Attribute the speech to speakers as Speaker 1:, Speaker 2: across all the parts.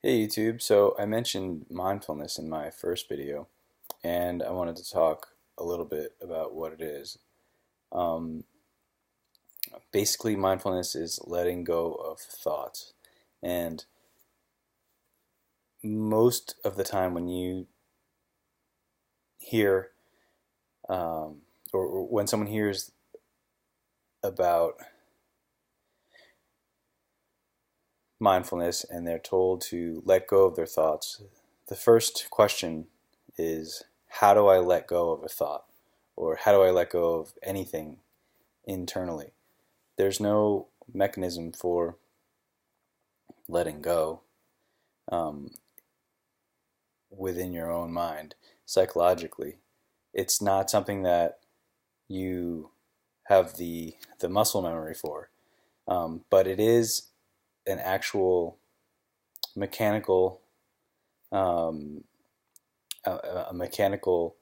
Speaker 1: Hey YouTube, so I mentioned mindfulness in my first video, and I wanted to talk a little bit about what it is. Um, Basically, mindfulness is letting go of thoughts, and most of the time when you hear, or when someone hears about mindfulness and they're told to let go of their thoughts, the first question is, how do I let go of a thought? Or how do I let go of anything internally? There's no mechanism for letting go um, within your own mind psychologically. It's not something that you have the muscle memory for, but it is an actual mechanical um, a mechanical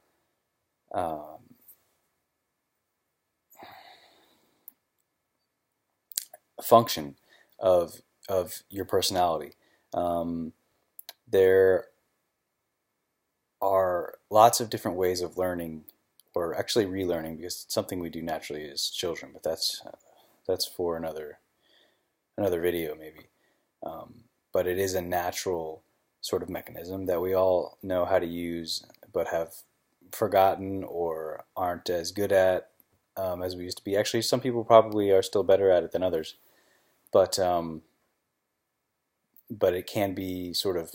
Speaker 1: um, function of your personality. Um, there are lots of different ways of learning, or actually relearning, because it's something we do naturally as children. But that's for another video maybe. But it is a natural sort of mechanism that we all know how to use, but have forgotten or aren't as good at as we used to be. Actually, some people probably are still better at it than others, but it can be sort of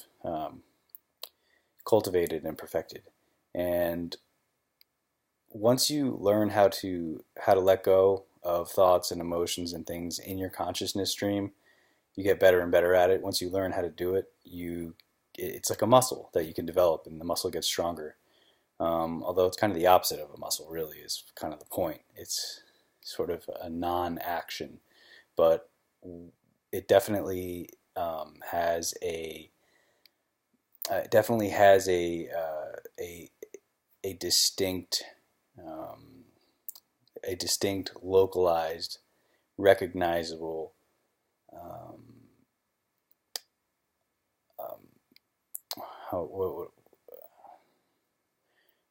Speaker 1: cultivated and perfected. And once you learn how to let go of thoughts and emotions and things in your consciousness stream, you get better and better at it. Once you learn how to do it, it's like a muscle that you can develop, and the muscle gets stronger. Although it's kind of the opposite of a muscle, really, is kind of the point. It's sort of a non-action, but it definitely has a distinct um, a distinct, localized, recognizable um, um,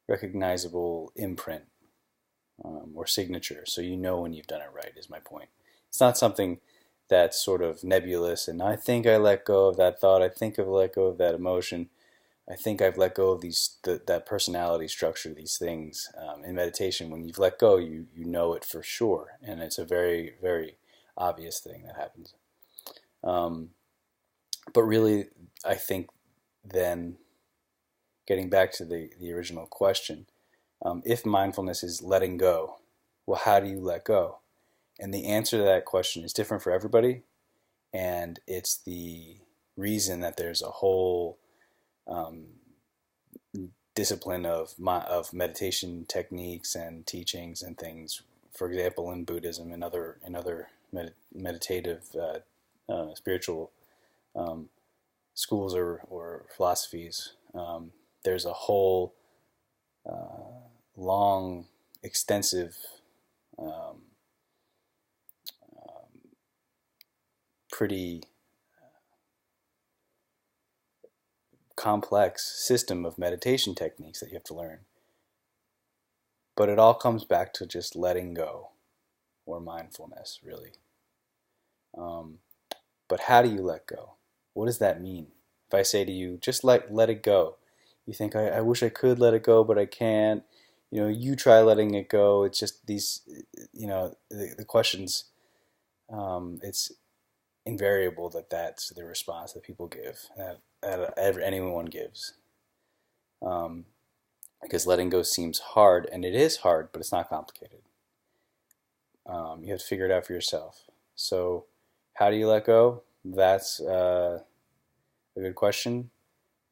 Speaker 1: recognizable imprint or signature, so you know when you've done it right. Is my point. It's not something that's sort of nebulous, and I think I let go of that thought. I think I've let go of that emotion. I think I've let go of that personality structure, these things. In meditation, when you've let go, you know it for sure, and it's a very, very obvious thing that happens. Um, but really, I think then, getting back to the original question, if mindfulness is letting go, well, how do you let go? And the answer to that question is different for everybody, and it's the reason that there's a whole um, discipline of meditation techniques and teachings and things. For example, in Buddhism and other meditative spiritual um, schools or philosophies, there's a whole long, extensive, um, pretty complex system of meditation techniques that you have to learn. But it all comes back to just letting go, or mindfulness, really. Um, but how do you let go? What does that mean? If I say to you, just let it go, you think, I wish I could let it go, but I can't. You try letting it go. It's just these, the questions. It's invariable that that's the response that people give, that anyone gives. Um, because letting go seems hard, and it is hard, but it's not complicated. You have to figure it out for yourself. So, how do you let go? That's a good question,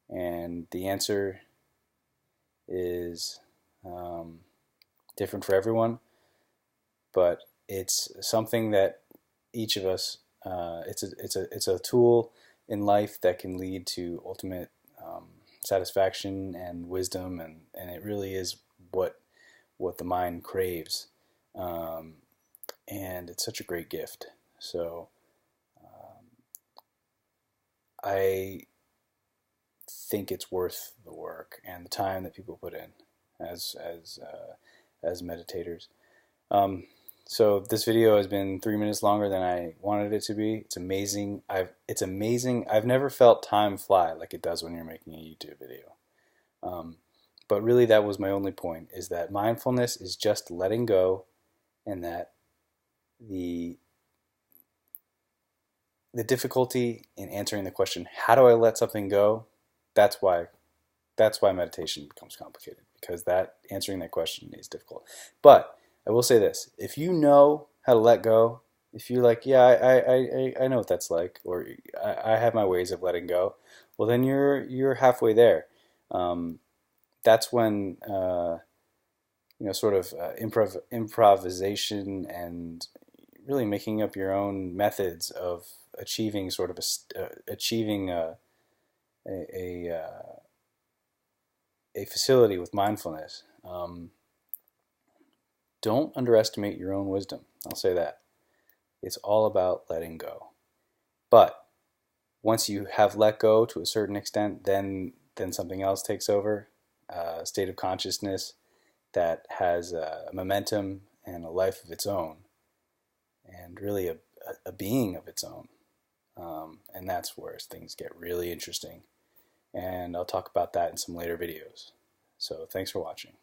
Speaker 1: and the answer is um, different for everyone, but it's something that each of us. It's a tool in life that can lead to ultimate satisfaction and wisdom, and it really is what the mind craves, um, and it's such a great gift. So I think it's worth the work and the time that people put in as meditators. So this video has been 3 minutes longer than I wanted it to be. It's amazing. It's amazing. I've never felt time fly like it does when you're making a YouTube video. But really, that was my only point: is that mindfulness is just letting go, and that the difficulty in answering the question, "How do I let something go?" That's why meditation becomes complicated, because answering that question is difficult. But I will say this: if you know how to let go, if you're like, yeah, I know what that's like, or I have my ways of letting go, well, then you're halfway there. That's when sort of improvisation and really making up your own methods of achieving sort of achieving a facility with mindfulness. Don't underestimate your own wisdom. I'll say that. It's all about letting go. But once you have let go to a certain extent, then something else takes over, a state of consciousness that has a momentum and a life of its own, and really a being of its own. And that's where things get really interesting. And I'll talk about that in some later videos. So thanks for watching.